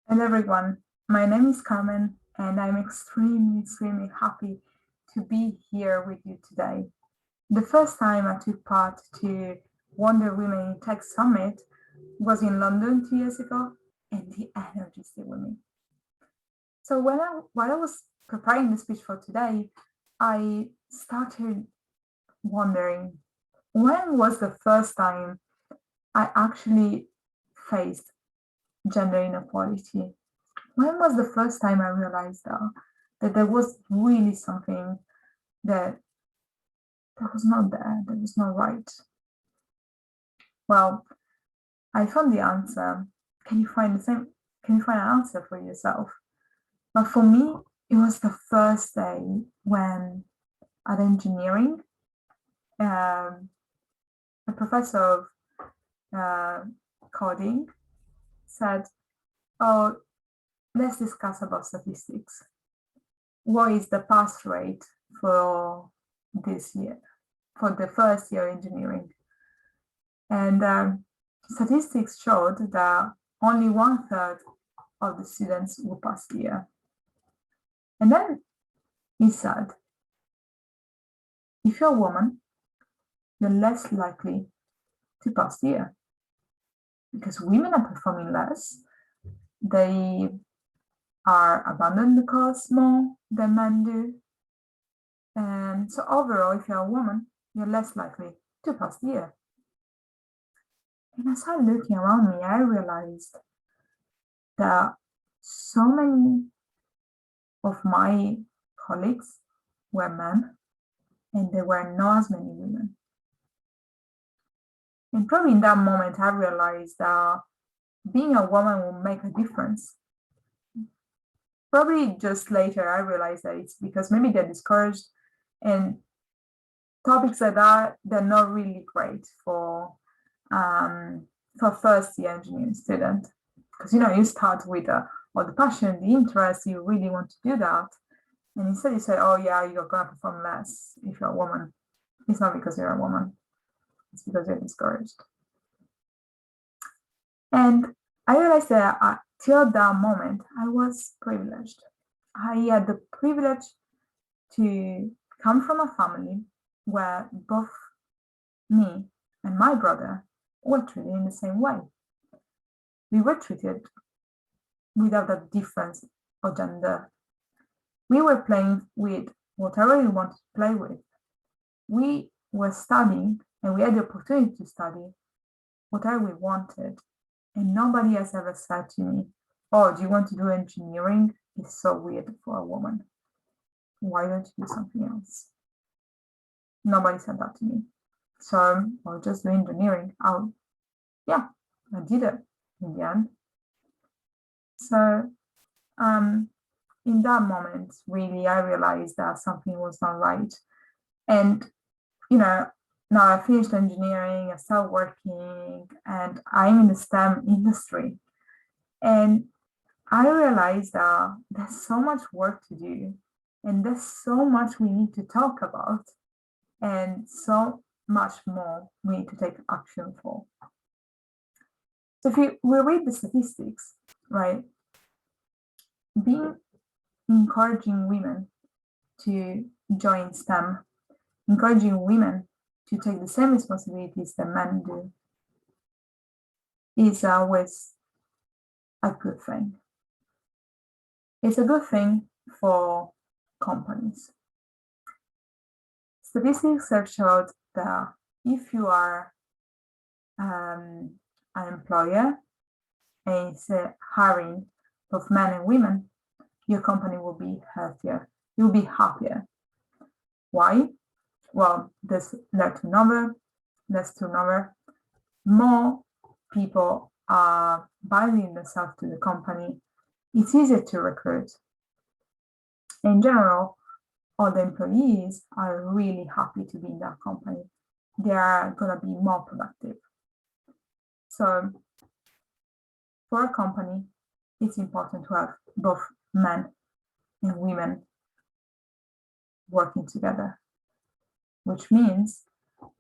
Hello everyone, my name is Carmen and I'm extremely happy to be here with you today. The first time I took part to Wonder Women in Tech Summit was in London 2 years ago, and the energy is still with me. So while I was preparing the speech for today, I started wondering, when was the first time I actually faced gender inequality? When was the first time I realized that there was really something that was not there, that was not right? Well, I found the answer. Can you find the same? Can you find an answer for yourself? But for me, it was the first day when at engineering, um, a professor of coding said, "Oh, let's discuss about statistics. What is the pass rate for this year, for the first year engineering?" And statistics showed that only 1/3 of the students will pass the year. And then he said, if you're a woman, you're less likely to pass the year because women are performing less. They are abandoning the course more than men do. And so overall, if you're a woman, you're less likely to pass the year. And as I looking around me, I realized that so many of my colleagues were men, and there were not as many women. And probably in that moment, I realized that being a woman will make a difference. Probably just later, I realized that it's because maybe they're discouraged, and topics like that, they're not really great for first year engineering student. Because, you start with all the passion, the interest, you really want to do that. And instead you say, oh yeah, you're going to perform less if you're a woman. It's not because you're a woman. It's because you're discouraged. And I realized that till that moment, I was privileged. I had the privilege to come from a family where both me and my brother were treated in the same way. We were treated without a difference of gender. We were playing with whatever we wanted to play with. We were studying, and we had the opportunity to study whatever we wanted. And nobody has ever said to me, oh, do you want to do engineering? It's so weird for a woman. Why don't you do something else? Nobody said that to me. So I'll just do engineering. I did it in the end. So in that moment, really, I realized that something was not right. And, now I finished engineering, I started working, and I'm in the STEM industry. And I realized that there's so much work to do, and there's so much we need to talk about, and so much more we need to take action for. So if we read the statistics, right, being encouraging women to join STEM, encouraging women to take the same responsibilities that men do, is always a good thing. It's a good thing for companies. Statistics have showed that if you are an employer and it's hiring both men and women, your company will be healthier. You'll be happier. Why? Well, there's less turnover. More people are binding themselves to the company. It's easier to recruit. In general, all the employees are really happy to be in that company. They are going to be more productive. So for a company, it's important to have both men and women working together, which means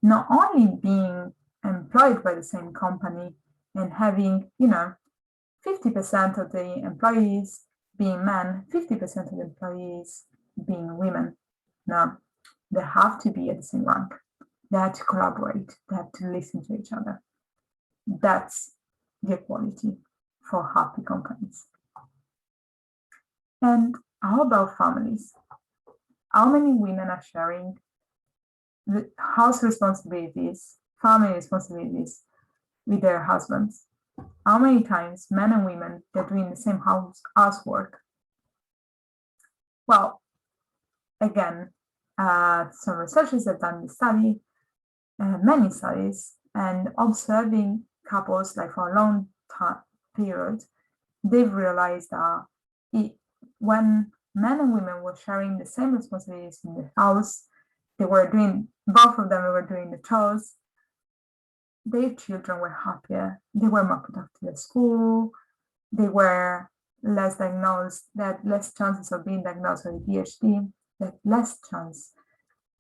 not only being employed by the same company and having, 50% of the employees being men, 50% of the employees being women. No, they have to be at the same rank. They have to collaborate. They have to listen to each other. That's the equality for happy companies. And how about families? How many women are sharing the house responsibilities, family responsibilities with their husbands? How many times men and women are doing the same housework? Well, again, some researchers have done the study, many studies, and observing couples like for a long period, they've realized that when men and women were sharing the same responsibilities in the house, they were doing, both of them were doing the chores, their children were happier, they were more productive at school, they were less diagnosed, they had less chances of being diagnosed with ADHD, they had less chance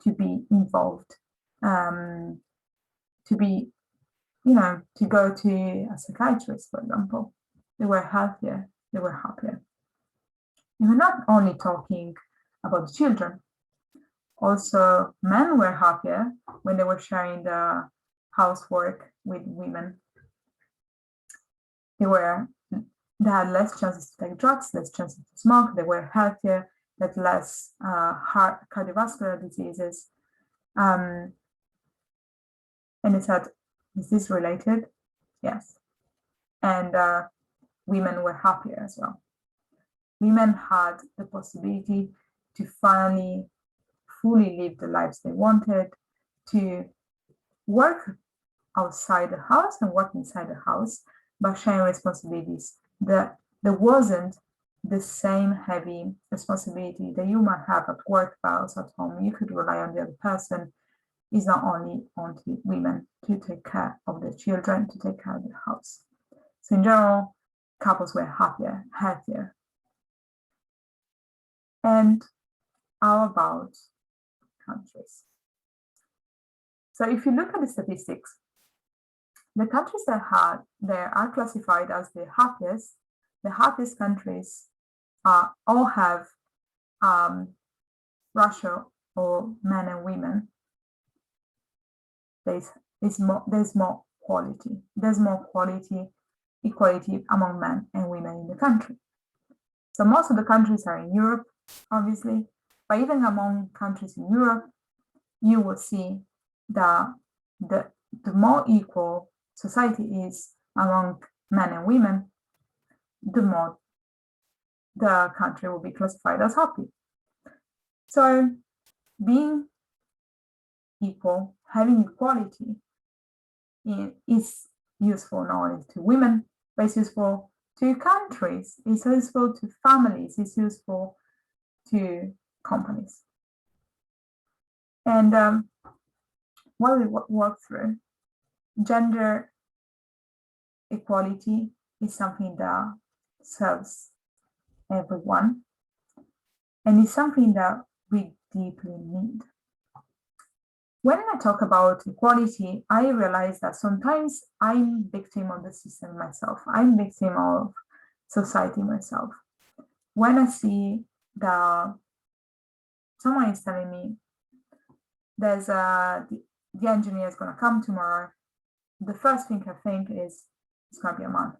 to be involved, to be, to go to a psychiatrist, for example. They were healthier, they were happier. And we're not only talking about the children, also men were happier when they were sharing the housework with women. They had less chances to take drugs, less chances to smoke, they were healthier, they had less heart cardiovascular diseases. And they said, is this related? Yes. And women were happier as well. Women had the possibility to finally fully live the lives they wanted, to work outside the house and work inside the house, but sharing responsibilities. There wasn't the same heavy responsibility that you might have at work, but also at home. You could rely on the other person. It's not only on women to take care of the children, to take care of the house. So in general, couples were happier, healthier. And how about countries? So if you look at the statistics, the countries that are classified as the happiest countries all have ratio or men and women. There's more quality. There's more equality among men and women in the country. So most of the countries are in Europe, obviously, but even among countries in Europe, you will see that the more equal society is among men and women, the more the country will be classified as happy. So being equal, having equality is useful not only to women, but it's useful to countries, it's useful to families, it's useful to companies. And while we work through, gender equality is something that serves everyone, and it's something that we deeply need. When I talk about equality, I realize that sometimes I'm victim of the system myself. I'm victim of society myself. When I see that someone is telling me there's the engineer is going to come tomorrow, the first thing I think is it's going to be a man.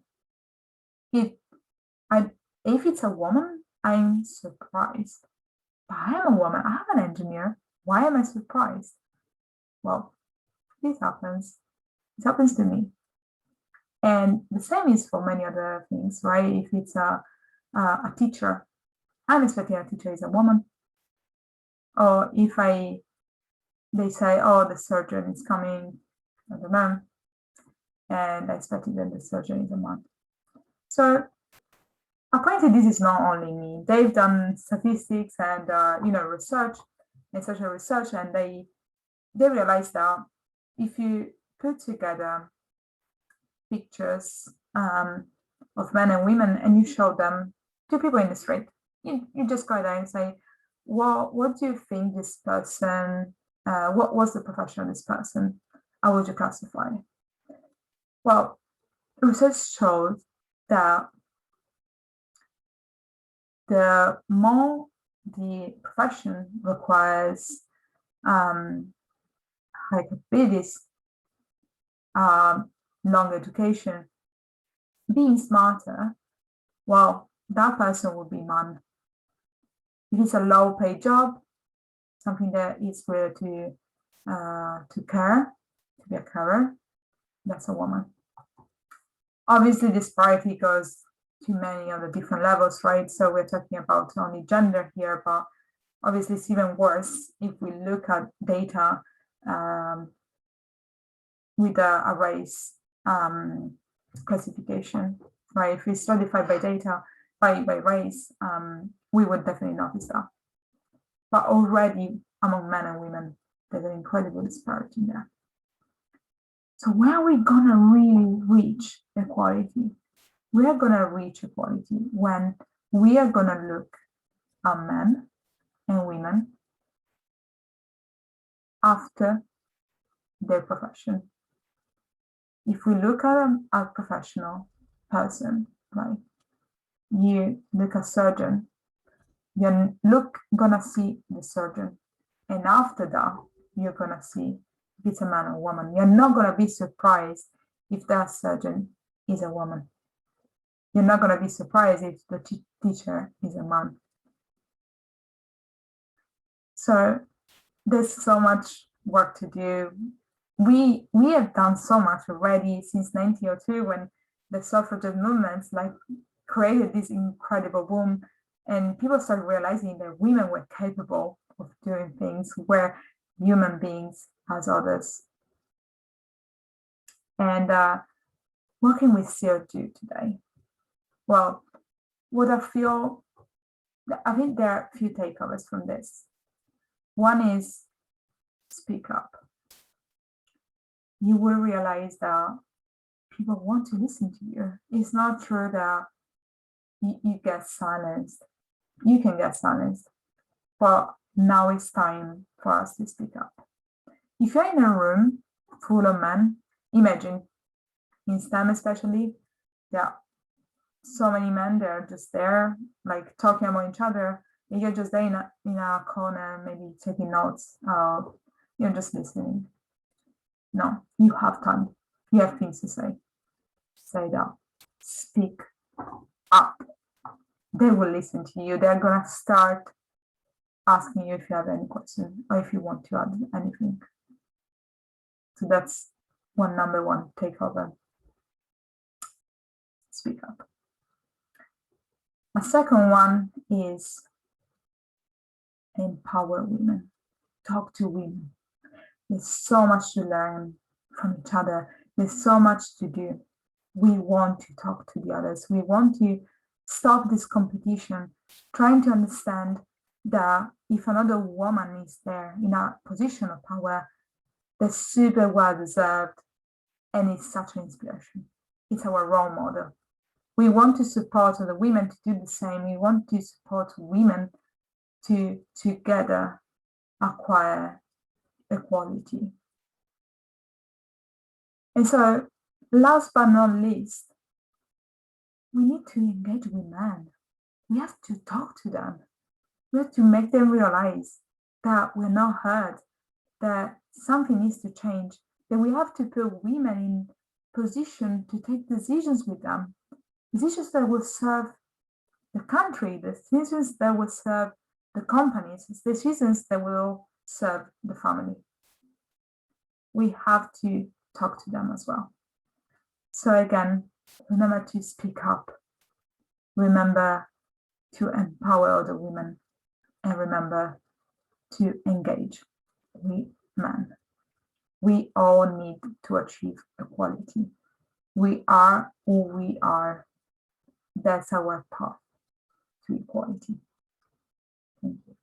If it's a woman, I'm surprised. But I am a woman, I have an engineer. Why am I surprised? Well, this happens. It happens to me. And the same is for many other things, right? If it's a teacher, I'm expecting a teacher is a woman. Or if they say, oh, the surgeon is coming, I don't know, and I expected that the surgeon is a man. So apparently this is not only me. They've done statistics and research, and social research, and they realized that if you put together pictures of men and women and you show them to people in the street, you just go there and say, well, what do you think this person, what was the profession of this person? How would you classify? Well, research shows that the more the profession requires high capabilities, long education, being smarter, well, that person will be man. If it's a low-paid job, something that is related to care, to be a carer, that's a woman. Obviously, this priority goes to many other different levels, right? So we're talking about only gender here, but obviously it's even worse if we look at data with a race classification, right? If we stratified by data, by race, we would definitely notice that. But already among men and women, there's an incredible disparity there. So where are we gonna really reach equality? We are gonna reach equality when we are gonna look at men and women after their profession. If we look at a professional person, right? You look at surgeon, you're gonna see the surgeon, and after that, you're gonna see if it's a man or woman. You're not gonna be surprised if that surgeon is a woman. You're not gonna be surprised if the teacher is a man. So there's so much work to do. We have done so much already since 1902 when the suffragette movements created this incredible boom, and people started realizing that women were capable of doing things where human beings as others. And what can we still do today? Well, I think there are a few takeaways from this. One is speak up. You will realize that people want to listen to you. It's not true that you get silenced. You can get silenced, but now it's time for us to speak up. If you're in a room full of men, imagine in STEM especially, there are so many men, they're just there, like talking about each other, and you're just there in a corner, maybe taking notes, you're just listening. No, you have time. You have things to say. Say that. Speak up. They will listen to you. They're gonna start asking you if you have any question or if you want to add anything. So that's number one takeover. Speak up. A second one is empower women. Talk to women. There's so much to learn from each other. There's so much to do. We want to talk to the others. We want to stop this competition, trying to understand that if another woman is there in a position of power, they're super well deserved, and it's such an inspiration. It's our role model. We want to support other women to do the same. We want to support women to together acquire equality. And so, last but not least, we need to engage with men. We have to talk to them. We have to make them realize that we're not heard, that something needs to change, that we have to put women in position to take decisions with them, decisions that will serve the country, decisions that will serve the companies, decisions that will serve the family. We have to talk to them as well. So again, remember to speak up. Remember to empower other women, and remember to engage with men. We all need to achieve equality. We are who we are. That's our path to equality. Thank you.